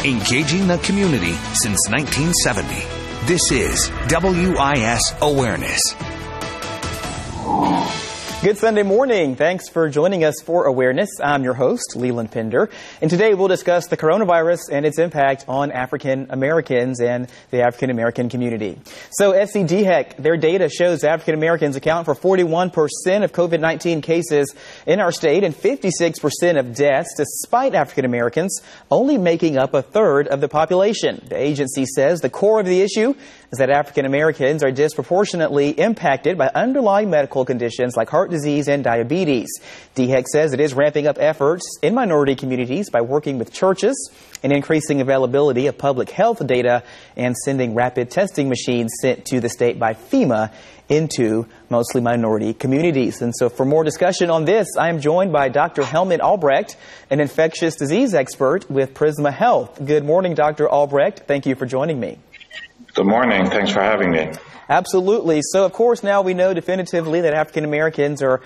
engaging the community since 1970. This is WIS Awareness. Good Sunday morning. Thanks for joining us for Awareness. I'm your host, Leland Pender, and today we'll discuss the coronavirus and its impact on African Americans and the African American community. So SCDHEC, their data shows African Americans account for 41% of COVID-19 cases in our state and 56% of deaths, despite African Americans only making up a third of the population. The agency says the core of the issue is that African Americans are disproportionately impacted by underlying medical conditions like heart disease and diabetes. DHEC says it is ramping up efforts in minority communities by working with churches and increasing availability of public health data and sending rapid testing machines sent to the state by FEMA into mostly minority communities. And so for more discussion on this, I am joined by Dr. Helmut Albrecht, an infectious disease expert with Prisma Health. Good morning, Dr. Albrecht. Thank you for joining me. Good morning. Thanks for having me. Absolutely. So, of course, now we know definitively that African Americans are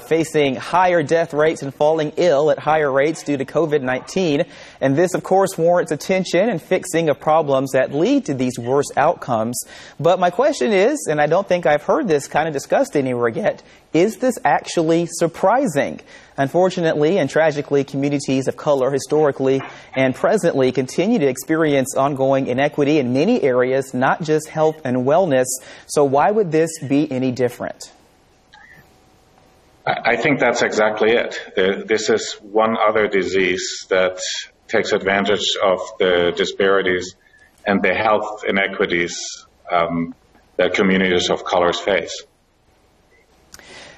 facing higher death rates and falling ill at higher rates due to COVID-19. And this, of course, warrants attention and fixing of problems that lead to these worse outcomes. But my question is, and I don't think I've heard this kind of discussed anywhere yet, is this actually surprising? Unfortunately and tragically, communities of color historically and presently continue to experience ongoing inequity in many areas, not just health and wellness. So why would this be any different? I think that's exactly it. This is one other disease that takes advantage of the disparities and the health inequities that communities of colors face.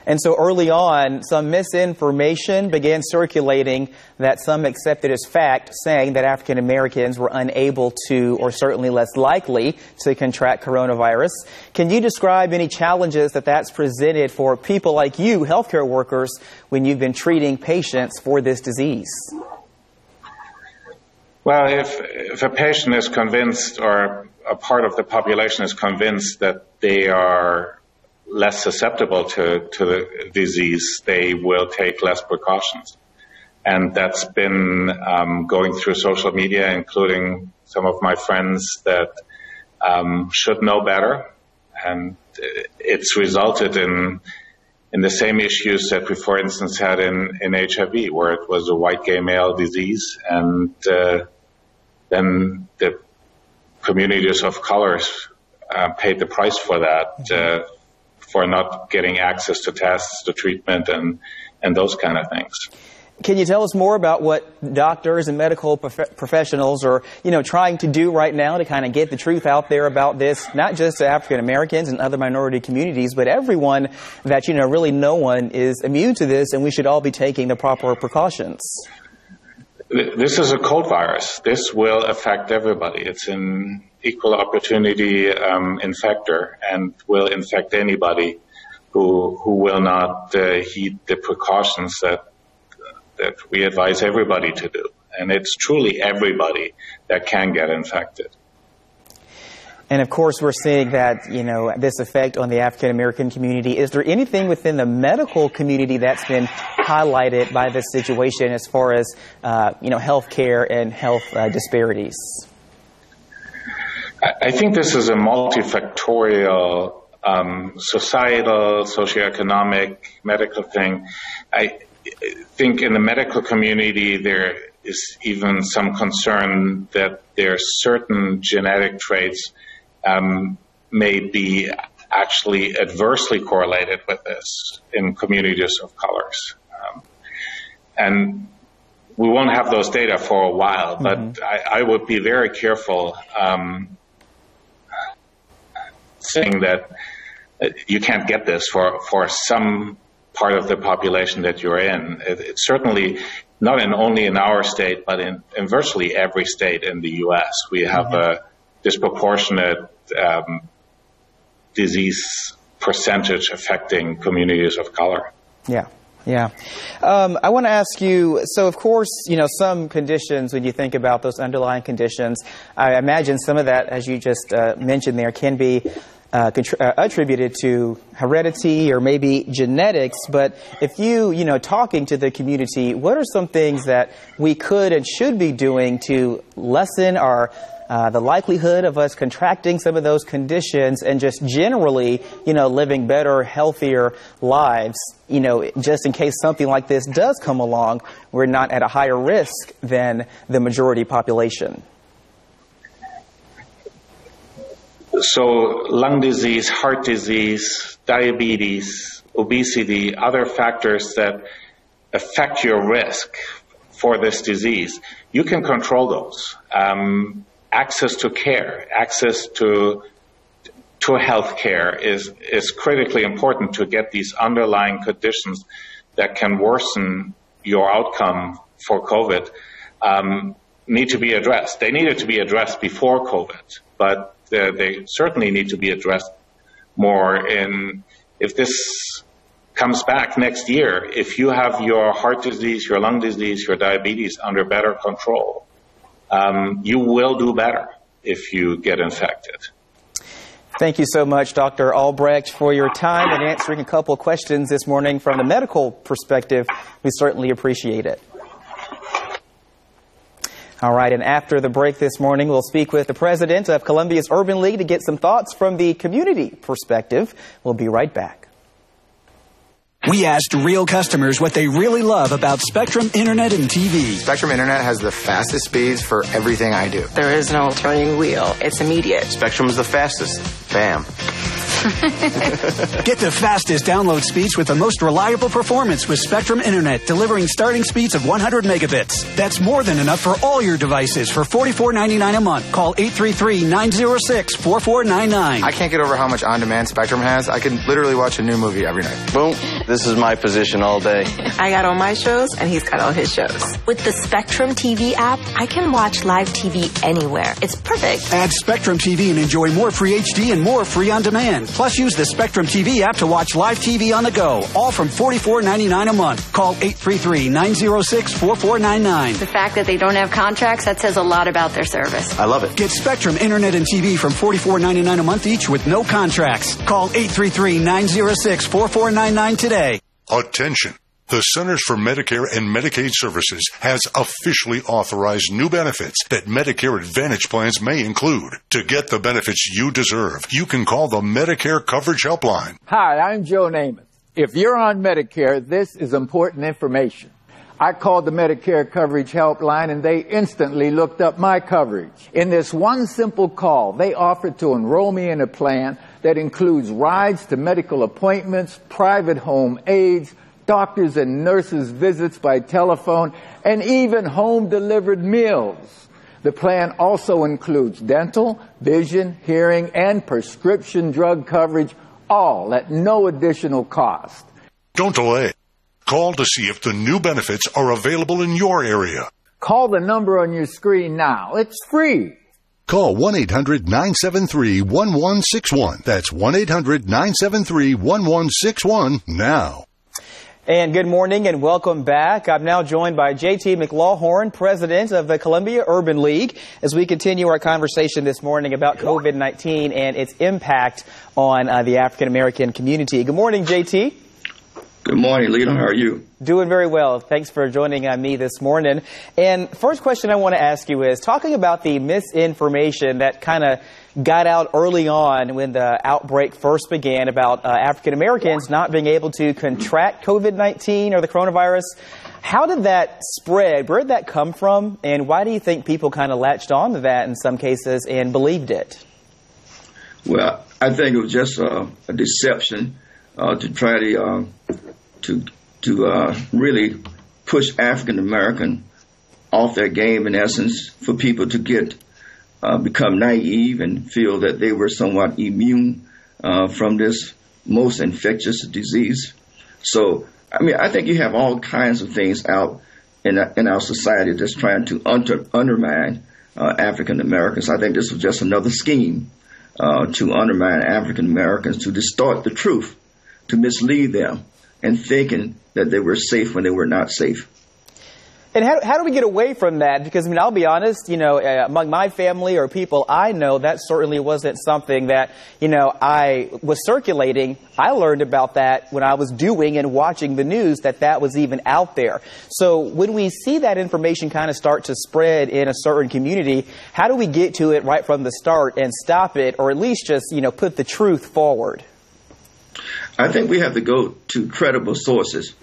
And so early on, some misinformation began circulating that some accepted as fact, saying that African Americans were unable to, or certainly less likely, to contract coronavirus. Can you describe any challenges that's presented for people like you, healthcare workers, when you've been treating patients for this disease? Well, if a patient is convinced, or a part of the population is convinced that they are less susceptible to the disease, they will take less precautions. And that's been going through social media, including some of my friends that should know better. And it's resulted in the same issues that we, for instance, had in HIV, where it was a white gay male disease. And then the communities of colors paid the price for that, for not getting access to tests, to treatment, and those kind of things. Can you tell us more about what doctors and medical professionals are, trying to do right now to kind of get the truth out there about this, not just to African Americans and other minority communities, but everyone that, really no one is immune to this, and we should all be taking the proper precautions? This is a cold virus. This will affect everybody. It's an equal opportunity infector and will infect anybody who will not heed the precautions that we advise everybody to do. And it's truly everybody that can get infected. And of course, we're seeing that, this effect on the African American community. Is there anything within the medical community that's been highlighted by this situation as far as, health care and health disparities? I think this is a multifactorial, societal, socioeconomic, medical thing. I think in the medical community, there is even some concern that there are certain genetic traits may be actually adversely correlated with this in communities of colors. And we won't have those data for a while, but I would be very careful saying that you can't get this for some part of the population that you're in. It's certainly not only in our state, but in virtually every state in the U.S. We have a disproportionate disease percentage affecting communities of color. Yeah. I want to ask you, so of course, some conditions, when you think about those underlying conditions, I imagine some of that, as you just mentioned there, can be attributed to heredity or maybe genetics. But if talking to the community, what are some things that we could and should be doing to lessen the likelihood of us contracting some of those conditions and just generally, living better, healthier lives, just in case something like this does come along, we're not at a higher risk than the majority population? So lung disease, heart disease, diabetes, obesity, other factors that affect your risk for this disease, you can control those. Access to care, access to health care is critically important to get these underlying conditions that can worsen your outcome for COVID need to be addressed. They needed to be addressed before COVID, but they certainly need to be addressed more if this comes back next year. If you have your heart disease, your lung disease, your diabetes under better control, you will do better if you get infected. Thank you so much, Dr. Albrecht, for your time and answering a couple of questions this morning from the medical perspective. We certainly appreciate it. All right, and after the break this morning, we'll speak with the president of Columbia's Urban League to get some thoughts from the community perspective. We'll be right back. We asked real customers what they really love about Spectrum Internet and TV. Spectrum Internet has the fastest speeds for everything I do. There is no turning wheel. It's immediate. Spectrum is the fastest. Bam. Get the fastest download speeds with the most reliable performance with Spectrum Internet, delivering starting speeds of 100 megabits. That's more than enough for all your devices for $44.99 a month. Call 833-906-4499. I can't get over how much on-demand Spectrum has. I can literally watch a new movie every night. Boom. This is my position all day. I got all my shows, and he's got all his shows. With the Spectrum TV app, I can watch live TV anywhere. It's perfect. Add Spectrum TV and enjoy more free HD and more free on demand. Plus, use the Spectrum TV app to watch live TV on the go, all from $44.99 a month. Call 833-906-4499. The fact that they don't have contracts, that says a lot about their service. I love it. Get Spectrum Internet and TV from $44.99 a month each with no contracts. Call 833-906-4499 today. Attention. The Centers for Medicare and Medicaid Services has officially authorized new benefits that Medicare Advantage plans may include. To get the benefits you deserve, you can call the Medicare Coverage Helpline. Hi, I'm Joe Namath. If you're on Medicare, this is important information. I called the Medicare Coverage Helpline and they instantly looked up my coverage. In this one simple call, they offered to enroll me in a plan that includes rides to medical appointments, private home aides, doctors and nurses' visits by telephone, and even home-delivered meals. The plan also includes dental, vision, hearing, and prescription drug coverage, all at no additional cost. Don't delay. Call to see if the new benefits are available in your area. Call the number on your screen now. It's free. Call 1-800-973-1161. That's 1-800-973-1161 now. And good morning and welcome back. I'm now joined by J.T. McLawhorn, president of the Columbia Urban League, as we continue our conversation this morning about COVID-19 and its impact on the African-American community. Good morning, J.T. Good morning, Leland. How are you? Doing very well. Thanks for joining me this morning. And first question I want to ask you is, talking about the misinformation that kind of got out early on when the outbreak first began about African Americans not being able to contract COVID-19 or the coronavirus. How did that spread? Where did that come from? And why do you think people kind of latched on to that in some cases and believed it? Well, I think it was just a deception to try to really push African American off their game, in essence, for people to become naive and feel that they were somewhat immune from this most infectious disease. So, I mean, I think you have all kinds of things out in our society that's trying to undermine African Americans. I think this was just another scheme to undermine African Americans, to distort the truth, to mislead them, and thinking that they were safe when they were not safe. And how do we get away from that? Because, I mean, I'll be honest, among my family or people I know, that certainly wasn't something that, I was circulating. I learned about that when I was doing and watching the news, that was even out there. So when we see that information kind of start to spread in a certain community, how do we get to it right from the start and stop it, or at least just, put the truth forward? I think we have to go to credible sources.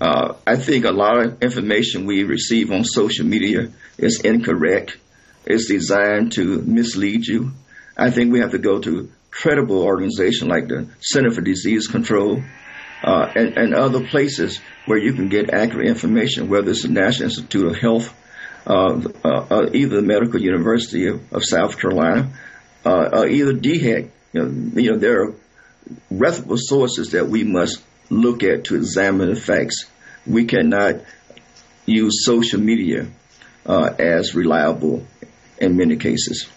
I think a lot of information we receive on social media is incorrect. It's designed to mislead you. I think we have to go to credible organizations like the Center for Disease Control and other places where you can get accurate information, whether it's the National Institute of Health, either the Medical University of South Carolina, or either DHEC. There are reputable sources that we must look at to examine the facts. We cannot use social media as reliable in many cases.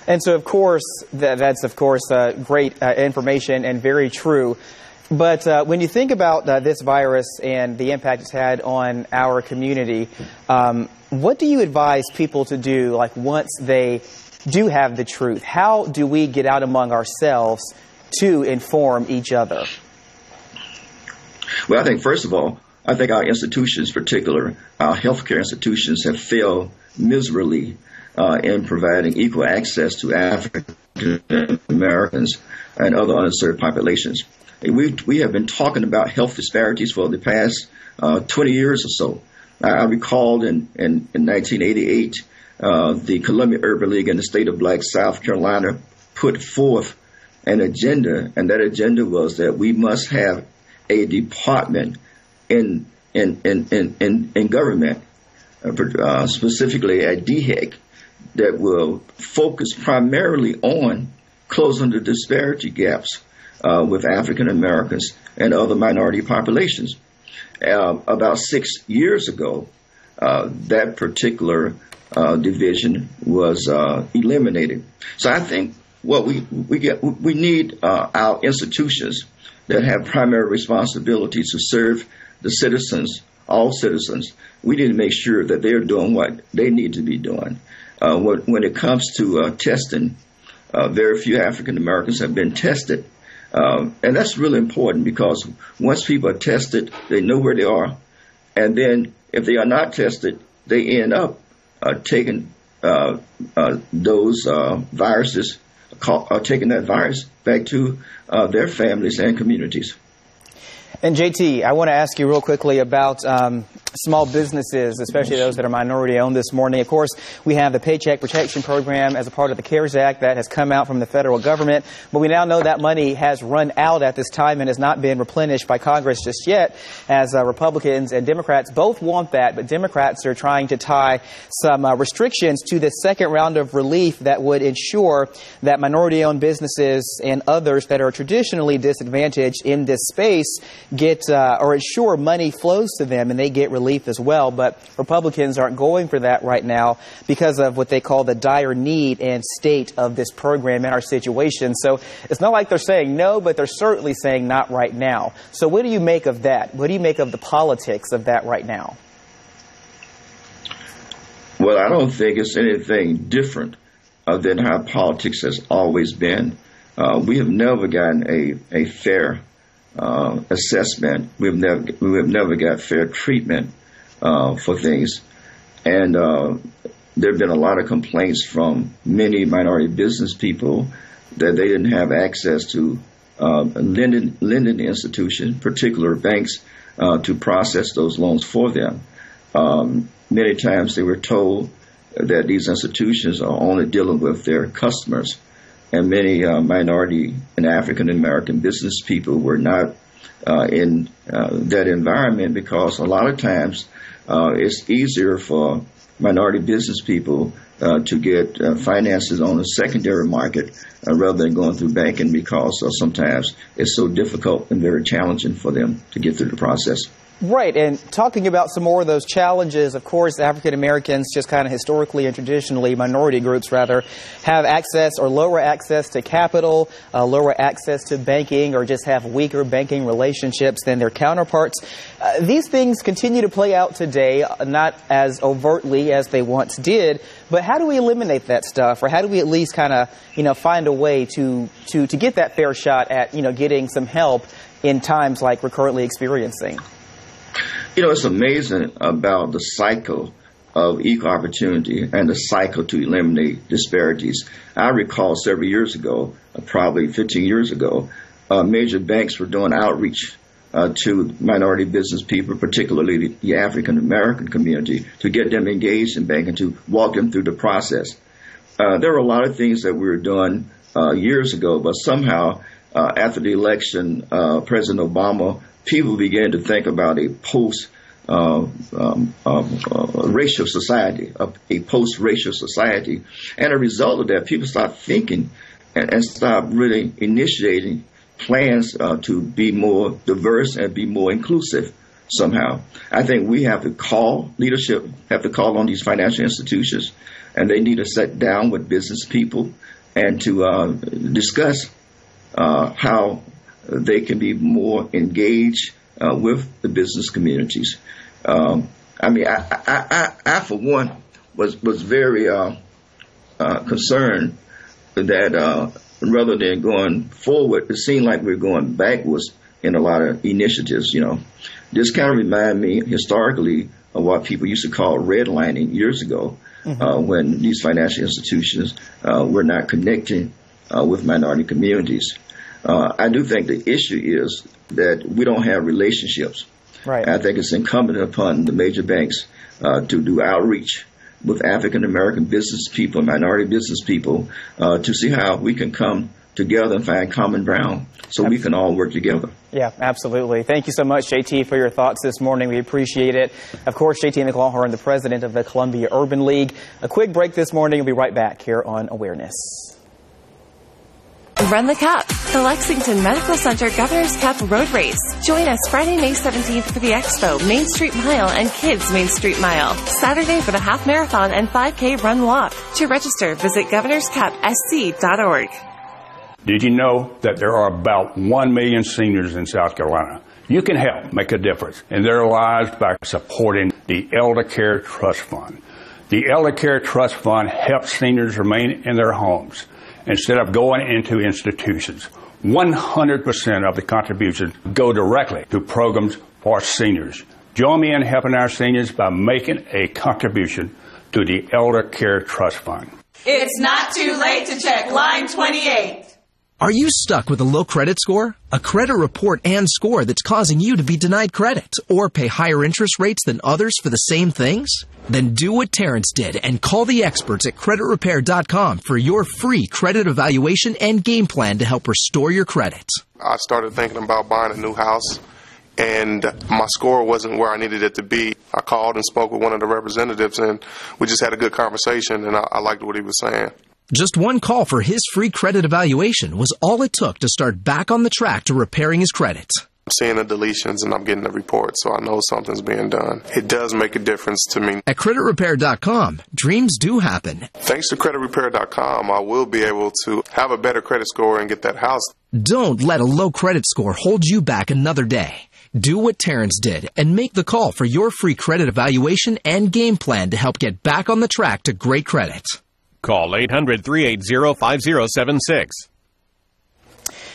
And so, of course, that's great information and very true. But when you think about this virus and the impact it's had on our community, what do you advise people to do, like once they do have the truth? How do we get out among ourselves to inform each other? Well, I think, first of all, our institutions, particularly our healthcare institutions, have failed miserably in providing equal access to African Americans and other underserved populations. We have been talking about health disparities for the past 20 years or so. I recalled in 1988, the Columbia Urban League in the state of Black South Carolina put forth an agenda, and that agenda was that we must have a department in government, specifically at DHEC, that will focus primarily on closing the disparity gaps with African Americans and other minority populations. About 6 years ago, that particular division was eliminated. So I think what we need our institutions that have primary responsibility to serve the citizens, all citizens. We need to make sure that they're doing what they need to be doing. When it comes to testing, very few African Americans have been tested. And that's really important because once people are tested, they know where they are. And then if they are not tested, they end up taking those viruses, taking that virus back to their families and communities. And JT, I want to ask you real quickly about small businesses, especially those that are minority owned this morning. Of course, we have the Paycheck Protection Program as a part of the CARES Act that has come out from the federal government. But we now know that money has run out at this time and has not been replenished by Congress just yet, as Republicans and Democrats both want that. But Democrats are trying to tie some restrictions to the second round of relief that would ensure that minority owned businesses and others that are traditionally disadvantaged in this space get or ensure money flows to them and they get relief as well. But Republicans aren't going for that right now because of what they call the dire need and state of this program in our situation. So it's not like they're saying no, but they're certainly saying not right now. So what do you make of that? What do you make of the politics of that right now? Well, I don't think it's anything different than how politics has always been. We have never gotten a fair assessment. We have never got fair treatment for things, and there have been a lot of complaints from many minority business people that they didn't have access to lending institutions, particular banks, to process those loans for them. Many times they were told that these institutions are only dealing with their customers. And many minority and African American business people were not in that environment because a lot of times it's easier for minority business people to get finances on the secondary market rather than going through banking because sometimes it's so difficult and very challenging for them to get through the process. Right, and talking about some more of those challenges, of course, African Americans, just kind of historically and traditionally, minority groups rather, have access or lower access to capital, lower access to banking, or just have weaker banking relationships than their counterparts. These things continue to play out today, not as overtly as they once did, but how do we eliminate that stuff, or how do we at least kind of, find a way to get that fair shot at, getting some help in times like we're currently experiencing? It's amazing about the cycle of equal opportunity and the cycle to eliminate disparities. I recall several years ago, probably 15 years ago, major banks were doing outreach to minority business people, particularly the African American community, to get them engaged in banking, to walk them through the process. There were a lot of things that we were doing years ago, but somehow after the election, President Obama, people began to think about a post-racial society, a post-racial society. And a result of that, people start thinking and start really initiating plans to be more diverse and be more inclusive somehow. I think we have to leadership have to call on these financial institutions, and they need to sit down with business people and to discuss how they can be more engaged with the business communities. I for one, was very concerned that rather than going forward, it seemed like we're going backwards in a lot of initiatives. This kind of reminded me historically of what people used to call redlining years ago, when these financial institutions were not connecting with minority communities. I do think the issue is that we don't have relationships. Right. I think it's incumbent upon the major banks to do outreach with African American business people, minority business people, to see how we can come together and find common ground so we can all work together. Yeah, absolutely. Thank you so much, JT, for your thoughts this morning. We appreciate it. Of course, JT McLaughlin, the president of the Columbia Urban League. A quick break this morning. We'll be right back here on Awareness. Run the Cup, the Lexington Medical Center Governor's Cup Road Race. Join us Friday, May 17th for the Expo, Main Street Mile, and Kids Main Street Mile. Saturday for the Half Marathon and 5K Run Walk. To register, visit governorscupsc.org. Did you know that there are about 1 million seniors in South Carolina? You can help make a difference in their lives by supporting the Elder Care Trust Fund. The Elder Care Trust Fund helps seniors remain in their homes instead of going into institutions. 100% of the contributions go directly to programs for seniors. Join me in helping our seniors by making a contribution to the Elder Care Trust Fund. It's not too late to check line 28. Are you stuck with a low credit score? A credit report and score that's causing you to be denied credit or pay higher interest rates than others for the same things? Then do what Terrence did and call the experts at creditrepair.com for your free credit evaluation and game plan to help restore your credit. I started thinking about buying a new house, and my score wasn't where I needed it to be. I called and spoke with one of the representatives, and we just had a good conversation, and I liked what he was saying. Just one call for his free credit evaluation was all it took to start back on the track to repairing his credit. I'm seeing the deletions and I'm getting the report, so I know something's being done. It does make a difference to me. At creditrepair.com, dreams do happen. Thanks to creditrepair.com, I will be able to have a better credit score and get that house. Don't let a low credit score hold you back another day. Do what Terrence did and make the call for your free credit evaluation and game plan to help get back on the track to great credit. Call 800-380-5076.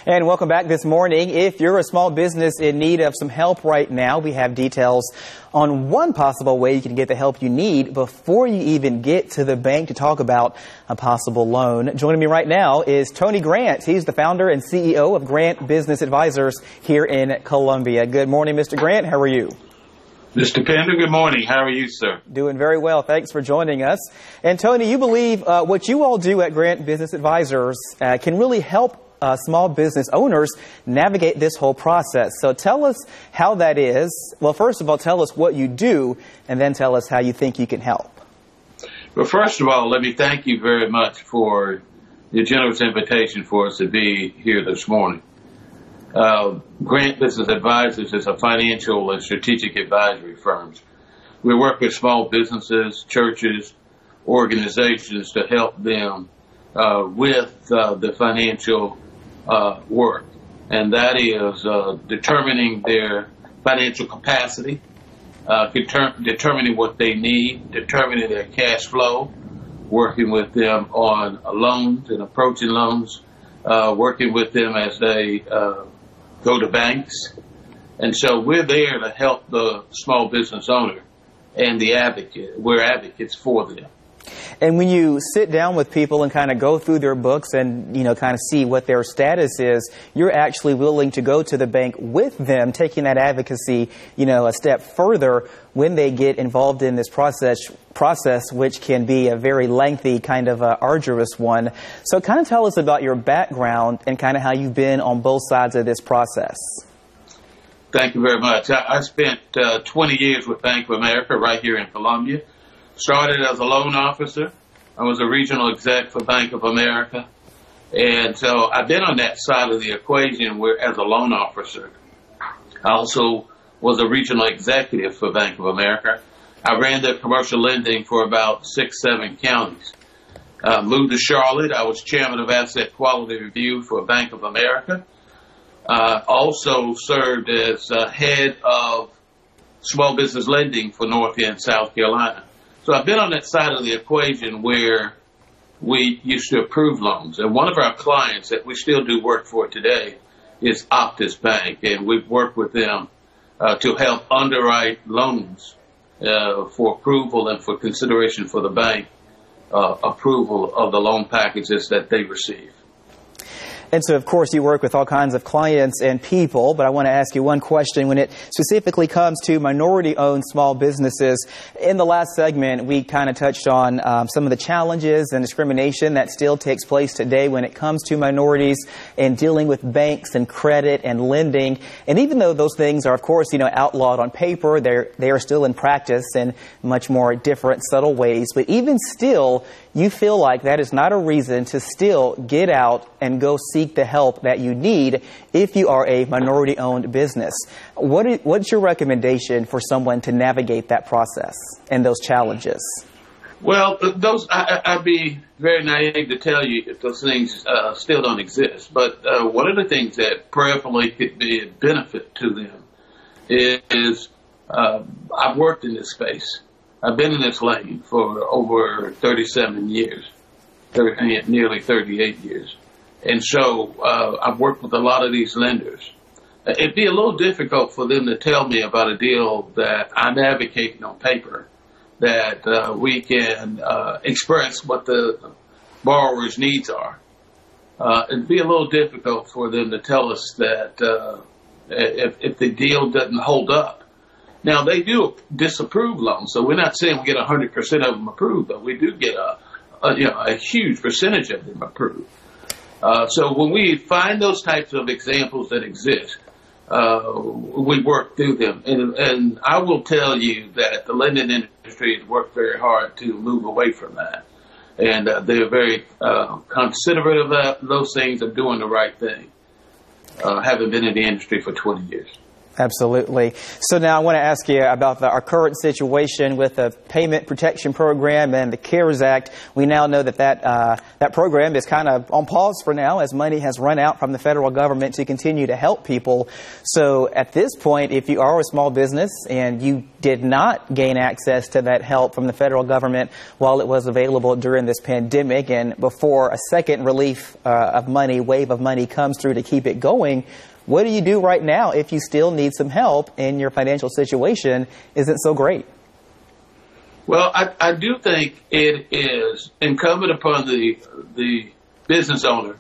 And welcome back this morning. If you're a small business in need of some help right now, we have details on one possible way you can get the help you need before you even get to the bank to talk about a possible loan. Joining me right now is Tony Grant. He's the founder and CEO of Grant Business Advisors here in Columbia. Good morning, Mr. Grant. How are you? Mr. Pender, good morning. How are you, sir? Doing very well. Thanks for joining us. And Tony, you believe what you all do at Grant Business Advisors can really help small business owners navigate this whole process. So tell us how that is. Well, first of all, tell us what you do, and then tell us how you think you can help. Well, first of all, let me thank you very much for your generous invitation for us to be here this morning. Grant Business Advisors is a financial and strategic advisory firm. We work with small businesses, churches, organizations to help them with the financial work. And that is determining their financial capacity, determining what they need, determining their cash flow, working with them on loans and approaching loans, working with them as they go to banks. And so we're there to help the small business owner and the advocate. We're advocates for them. And when you sit down with people and kind of go through their books and, kind of see what their status is, you're actually willing to go to the bank with them, taking that advocacy, a step further when they get involved in this process, which can be a very lengthy, kind of arduous one. So kind of tell us about your background and kind of how you've been on both sides of this process. Thank you very much. I spent 20 years with Bank of America right here in Columbia. Started as a loan officer. I was a regional exec for Bank of America. And so I've been on that side of the equation where, as a loan officer. I also was a regional executive for Bank of America. I ran the commercial lending for about 6-7 counties. Moved to Charlotte. I was chairman of Asset Quality Review for Bank of America. Also served as head of small business lending for North and South Carolina. So I've been on that side of the equation where we used to approve loans. And one of our clients that we still do work for today is Optus Bank. And we've worked with them to help underwrite loans for approval and for consideration for the bank approval of the loan packages that they receive. And so, of course, you work with all kinds of clients and people, but I want to ask you one question when it specifically comes to minority-owned small businesses. In the last segment, we kind of touched on some of the challenges and discrimination that still takes place today when it comes to minorities and dealing with banks and credit and lending. And even though those things are, of course, outlawed on paper, they are still in practice in much more different, subtle ways. But even still, you feel like that is not a reason to still get out and go seek the help that you need if you are a minority-owned business. What's your recommendation for someone to navigate that process and those challenges? Well, I'd be very naive to tell you if those things still don't exist. But one of the things that prayerfully could be a benefit to them is I've worked in this space. I've been in this lane for over 37 years, nearly 38 years. And so I've worked with a lot of these lenders. It'd be a little difficult for them to tell me about a deal that I'm advocating on paper, that we can express what the borrower's needs are. It'd be a little difficult for them to tell us that if the deal doesn't hold up. Now, they do disapprove loans, so we're not saying we get 100% of them approved, but we do get a huge percentage of them approved. So when we find those types of examples that exist, we work through them. And I will tell you that the lending industry has worked very hard to move away from that. And they're very considerate of those things, of doing the right thing, having been in the industry for 20 years. Absolutely. So now I want to ask you about our current situation with the Payment Protection Program and the CARES Act. We now know that program is kind of on pause for now as money has run out from the federal government to continue to help people. So at this point, if you are a small business and you did not gain access to that help from the federal government while it was available during this pandemic and before a second relief wave of money comes through to keep it going, what do you do right now if you still need some help and your financial situation isn't so great? Well, I do think it is incumbent upon the business owner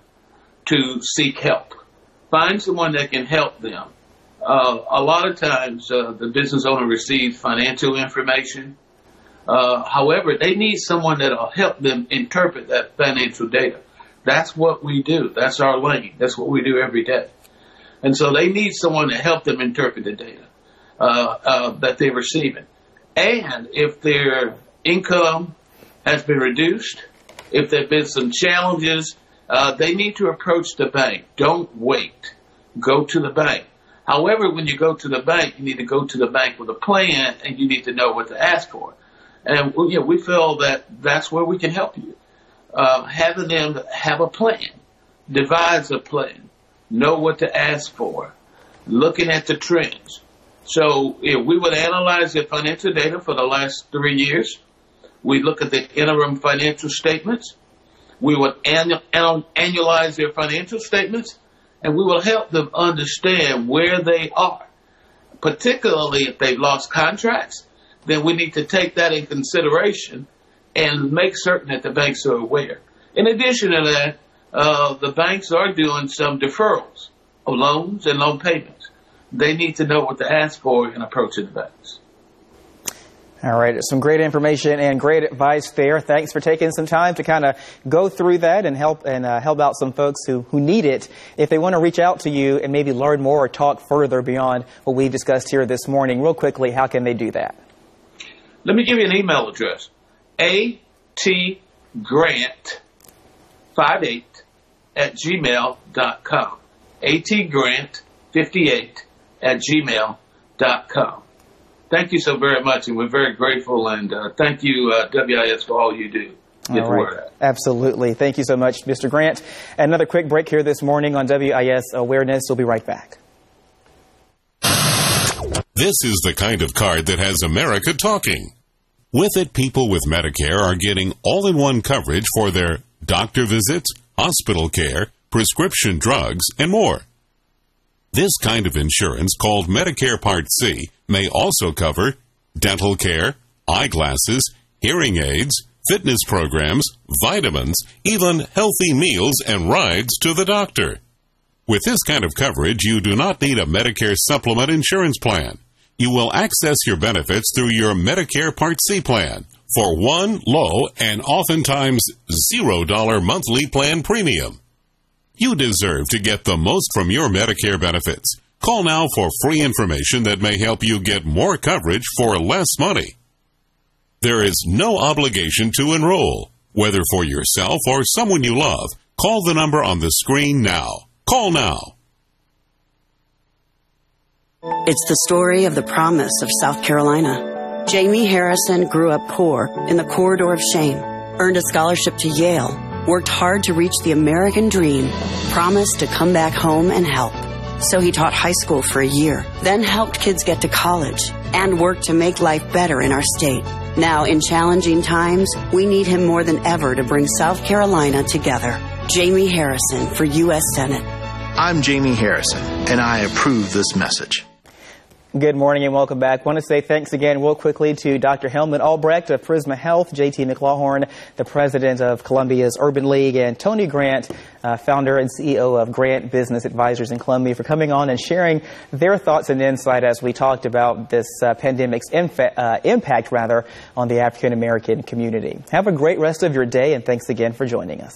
to seek help. Find someone that can help them. A lot of times the business owner receives financial information. However, they need someone that will help them interpret that financial data. That's what we do. That's our lane. That's what we do every day. And so they need someone to help them interpret the data that they're receiving. And if their income has been reduced, if there have been some challenges, they need to approach the bank. Don't wait. Go to the bank. However, when you go to the bank, you need to go to the bank with a plan, and you need to know what to ask for. And we feel that that's where we can help you. Having them have a plan, devise a plan, know what to ask for, looking at the trends. So we would analyze their financial data for the last 3 years. We look at the interim financial statements. We would annualize their financial statements, and we will help them understand where they are. Particularly if they've lost contracts, then we need to take that in consideration and make certain that the banks are aware. In addition to that, the banks are doing some deferrals of loans and loan payments. They need to know what to ask for in approaching the banks. All right, some great information and great advice there. Thanks for taking some time to kind of go through that and help out some folks who need it. If they want to reach out to you and maybe learn more or talk further beyond what we discussed here this morning, real quickly, how can they do that? Let me give you an email address, atgrant58@gmail.com, atgrant58@gmail.com. Thank you so very much, and we're very grateful, and thank you, WIS, for all you do. Get the word out. Absolutely. Thank you so much, Mr. Grant. Another quick break here this morning on WIS Awareness. We'll be right back. This is the kind of card that has America talking. With it, people with Medicare are getting all-in-one coverage for their doctor visits, hospital care, prescription drugs, and more. This kind of insurance, called Medicare Part C, may also cover dental care, eyeglasses, hearing aids, fitness programs, vitamins, even healthy meals and rides to the doctor. With this kind of coverage, you do not need a Medicare supplement insurance plan. You will access your benefits through your Medicare Part C plan for one low and oftentimes $0 monthly plan premium. You deserve to get the most from your Medicare benefits. Call now for free information that may help you get more coverage for less money. There is no obligation to enroll. Whether for yourself or someone you love, call the number on the screen now. Call now. It's the story of the promise of South Carolina. Jamie Harrison grew up poor in the corridor of shame, earned a scholarship to Yale, worked hard to reach the American dream, promised to come back home and help. So he taught high school for a year, then helped kids get to college, and worked to make life better in our state. Now, in challenging times, we need him more than ever to bring South Carolina together. Jamie Harrison for U.S. Senate. I'm Jamie Harrison, and I approve this message. Good morning and welcome back. I want to say thanks again real quickly to Dr. Helmut Albrecht of Prisma Health, J.T. McLawhorn, the president of Columbia's Urban League, and Tony Grant, founder and CEO of Grant Business Advisors in Columbia, for coming on and sharing their thoughts and insight as we talked about this pandemic's impact on the African American community. Have a great rest of your day, and thanks again for joining us.